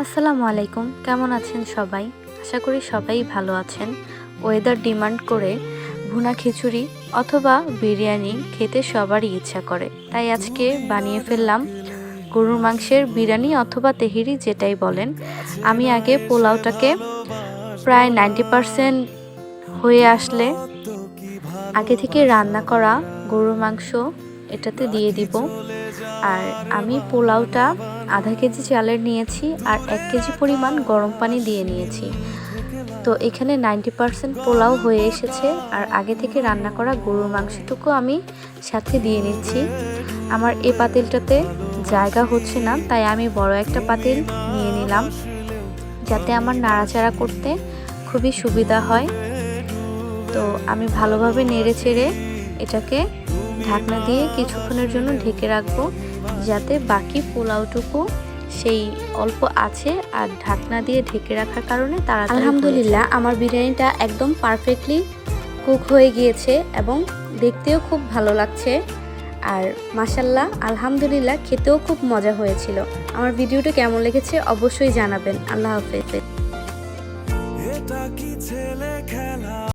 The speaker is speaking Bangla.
আসসালামু আলাইকুম, কেমন আছেন সবাই? আশা করি সবাই ভালো আছেন। ওয়েদার ডিমান্ড করে ভুনা খিচুড়ি অথবা বিরিয়ানি খেতে সবারই ইচ্ছা করে, তাই আজকে বানিয়ে ফেললাম গরুর মাংসের বিরিয়ানি অথবা তেহেরি, যেটাই বলেন। আমি আগে পোলাওটাকে প্রায় 90% হয়ে আসলে আগে থেকে রান্না করা গরুর মাংস এটাতে দিয়ে দিব। আর আমি পোলাওটা আধা কেজি চালের নিয়েছি আর 1 কেজি পরিমাণ গরম পানি দিয়ে নিয়েছি। তো এখানে 90% পোলাও হয়ে এসেছে আর আগে থেকে রান্না করা গরুর মাংসটুকু আমি সাথে দিয়ে নিচ্ছি। আমার এই পাতিলটাতে জায়গা হচ্ছে না, তাই আমি বড় একটা পাতিল নিয়ে নিলাম, যাতে আমার নাড়াচাড়া করতে খুবই সুবিধা হয়। তো আমি ভালোভাবে নেড়ে চেড়ে এটাকে ঢাকনা দিয়ে কিছুক্ষণের জন্য ঢেকে রাখবো, যাতে বাকি পোলাওটুকু সেই অল্প আছে আর ঢাকনা দিয়ে ঢেকে রাখার কারণে তাড়াতাড়ি। আলহামদুলিল্লাহ, আমার বিরিয়ানিটা একদম পারফেক্টলি কুক হয়ে গিয়েছে এবং দেখতেও খুব ভালো লাগছে। আর মাশাল্লাহ, আলহামদুলিল্লাহ, খেতেও খুব মজা হয়েছিল। আমার ভিডিওটা কেমন লেগেছে অবশ্যই জানাবেন। আল্লাহ হাফেজ।